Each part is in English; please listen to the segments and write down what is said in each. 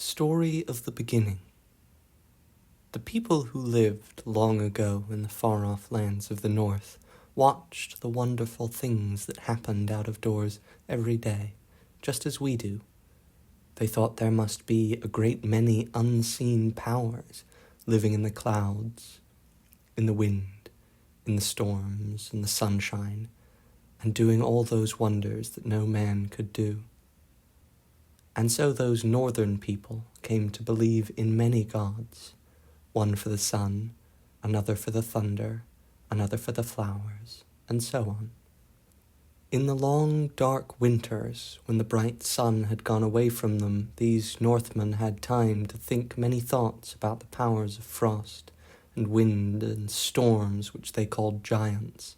Story of the Beginning. The people who lived long ago in the far-off lands of the north watched the wonderful things that happened out of doors every day, just as we do. They thought there must be a great many unseen powers living in the clouds, in the wind, in the storms, in the sunshine, and doing all those wonders that no man could do. And so those northern people came to believe in many gods, one for the sun, another for the thunder, another for the flowers, and so on. In the long, dark winters, when the bright sun had gone away from them, these Northmen had time to think many thoughts about the powers of frost and wind and storms, which they called giants.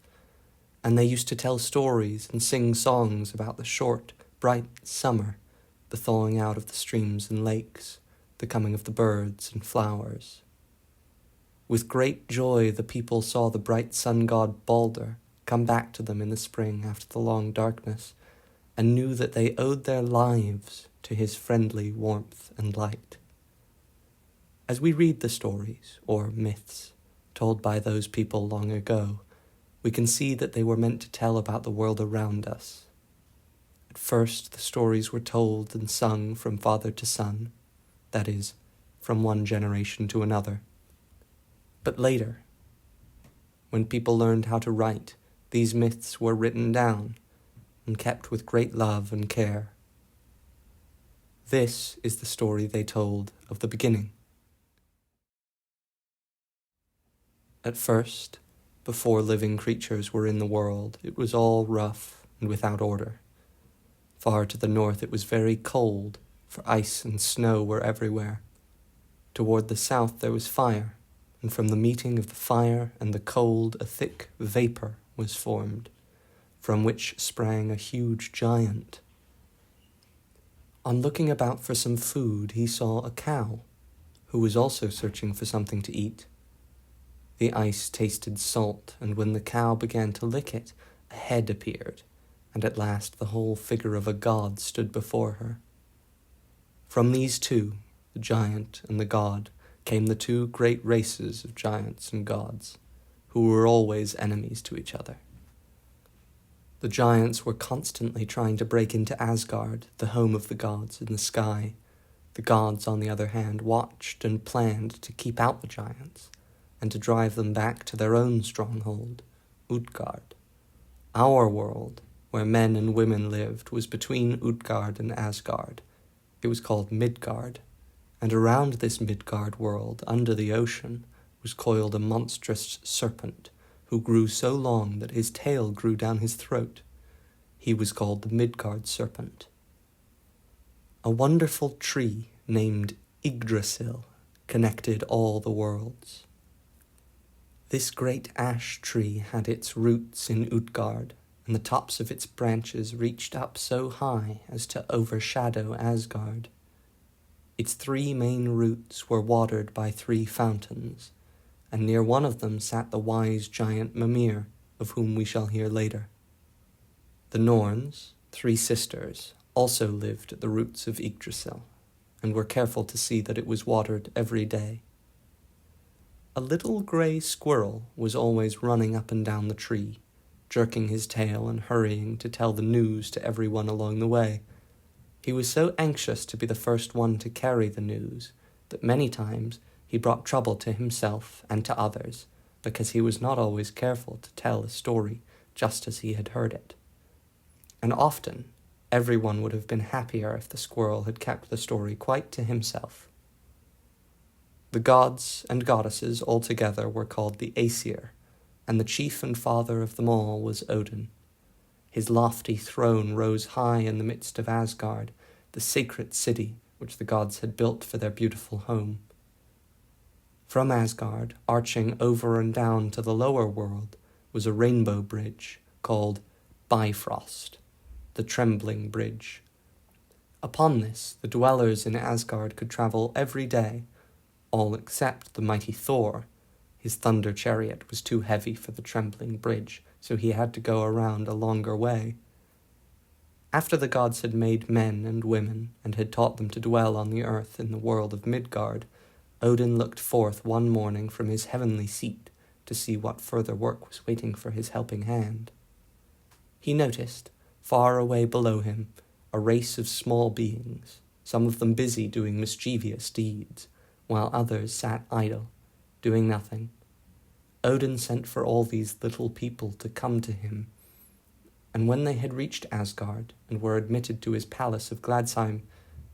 And they used to tell stories and sing songs about the short, bright summer, the thawing out of the streams and lakes, the coming of the birds and flowers. With great joy the people saw the bright sun god Balder come back to them in the spring after the long darkness, and knew that they owed their lives to his friendly warmth and light. As we read the stories, or myths, told by those people long ago, we can see that they were meant to tell about the world around us. At first, the stories were told and sung from father to son, that is, from one generation to another. But later, when people learned how to write, these myths were written down and kept with great love and care. This is the story they told of the beginning. At first, before living creatures were in the world, it was all rough and without order. Far to the north it was very cold, for ice and snow were everywhere. Toward the south there was fire, and from the meeting of the fire and the cold a thick vapor was formed, from which sprang a huge giant. On looking about for some food, he saw a cow, who was also searching for something to eat. The ice tasted salt, and when the cow began to lick it, a head appeared, and at last the whole figure of a god stood before her. From these two, the giant and the god, came the two great races of giants and gods, who were always enemies to each other. The giants were constantly trying to break into Asgard, the home of the gods in the sky. The gods, on the other hand, watched and planned to keep out the giants, and to drive them back to their own stronghold, Utgard. Our world, where men and women lived, was between Utgard and Asgard. It was called Midgard, and around this Midgard world, under the ocean, was coiled a monstrous serpent, who grew so long that his tail grew down his throat. He was called the Midgard serpent. A wonderful tree named Yggdrasil connected all the worlds. This great ash tree had its roots in Utgard, and the tops of its branches reached up so high as to overshadow Asgard. Its three main roots were watered by three fountains, and near one of them sat the wise giant Mimir, of whom we shall hear later. The Norns, three sisters, also lived at the roots of Yggdrasil, and were careful to see that it was watered every day. A little grey squirrel was always running up and down the tree, jerking his tail and hurrying to tell the news to everyone along the way. He was so anxious to be the first one to carry the news that many times he brought trouble to himself and to others, because he was not always careful to tell a story just as he had heard it. And often, everyone would have been happier if the squirrel had kept the story quite to himself. The gods and goddesses altogether were called the Aesir, and the chief and father of them all was Odin. His lofty throne rose high in the midst of Asgard, the sacred city which the gods had built for their beautiful home. From Asgard, arching over and down to the lower world, was a rainbow bridge called Bifrost, the Trembling Bridge. Upon this, the dwellers in Asgard could travel every day, all except the mighty Thor. His thunder chariot was too heavy for the Trembling Bridge, so he had to go around a longer way. After the gods had made men and women, and had taught them to dwell on the earth in the world of Midgard, Odin looked forth one morning from his heavenly seat to see what further work was waiting for his helping hand. He noticed, far away below him, a race of small beings, some of them busy doing mischievous deeds, while others sat idle, doing nothing. Odin sent for all these little people to come to him, and when they had reached Asgard and were admitted to his palace of Gladsheim,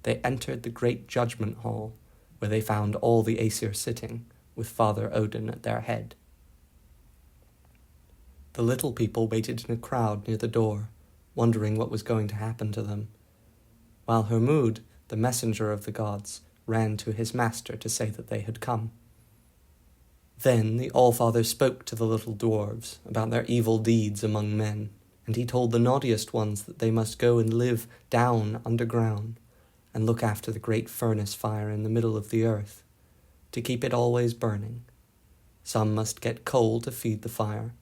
they entered the great judgment hall, where they found all the Aesir sitting, with Father Odin at their head. The little people waited in a crowd near the door, wondering what was going to happen to them, while Hermod, the messenger of the gods, ran to his master to say that they had come. Then the Allfather spoke to the little dwarves about their evil deeds among men, and he told the naughtiest ones that they must go and live down underground and look after the great furnace fire in the middle of the earth, to keep it always burning. Some must get coal to feed the fire,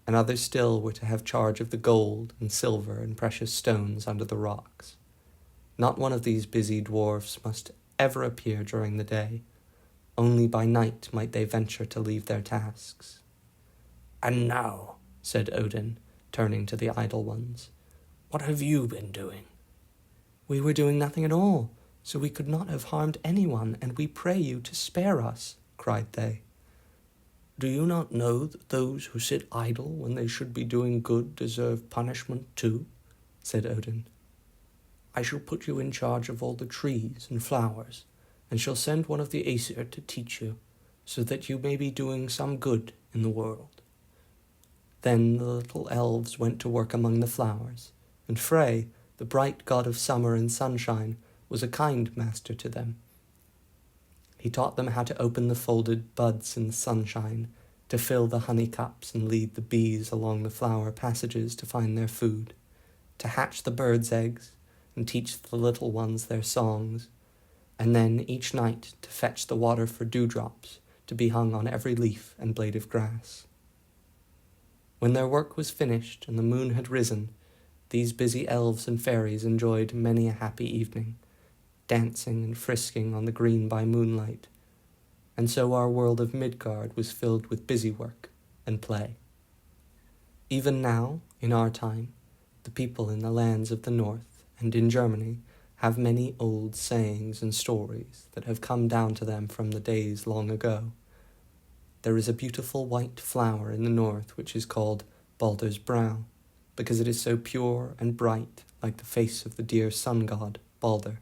and others still were to have charge of the gold and silver and precious stones under the rocks. Not one of these busy dwarfs must ever appear during the day. Only by night might they venture to leave their tasks. "And now," said Odin, turning to the idle ones, "what have you been doing?" "We were doing nothing at all, so we could not have harmed anyone, and we pray you to spare us," cried they. "Do you not know that those who sit idle when they should be doing good deserve punishment too?" said Odin. "I shall put you in charge of all the trees and flowers, and shall send one of the Aesir to teach you, so that you may be doing some good in the world." Then the little elves went to work among the flowers, and Frey, the bright god of summer and sunshine, was a kind master to them. He taught them how to open the folded buds in the sunshine, to fill the honey cups and lead the bees along the flower passages to find their food, to hatch the birds' eggs and teach the little ones their songs, and then each night to fetch the water for dewdrops to be hung on every leaf and blade of grass. When their work was finished and the moon had risen, these busy elves and fairies enjoyed many a happy evening, dancing and frisking on the green by moonlight, and so our world of Midgard was filled with busy work and play. Even now, in our time, the people in the lands of the north and in Germany have many old sayings and stories that have come down to them from the days long ago. There is a beautiful white flower in the north which is called Balder's Brow, because it is so pure and bright like the face of the dear sun god, Balder.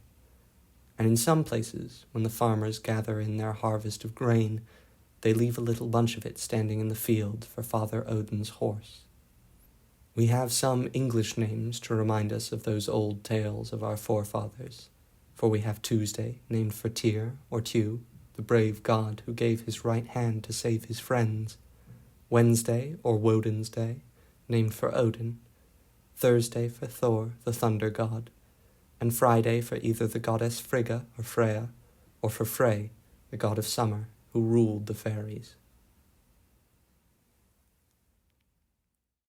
And in some places, when the farmers gather in their harvest of grain, they leave a little bunch of it standing in the field for Father Odin's horse. We have some English names to remind us of those old tales of our forefathers, for we have Tuesday, named for Tyr or Tew, the brave god who gave his right hand to save his friends, Wednesday or Woden's Day, named for Odin, Thursday for Thor, the thunder god, and Friday for either the goddess Frigga or Freya, or for Frey, the god of summer, who ruled the fairies.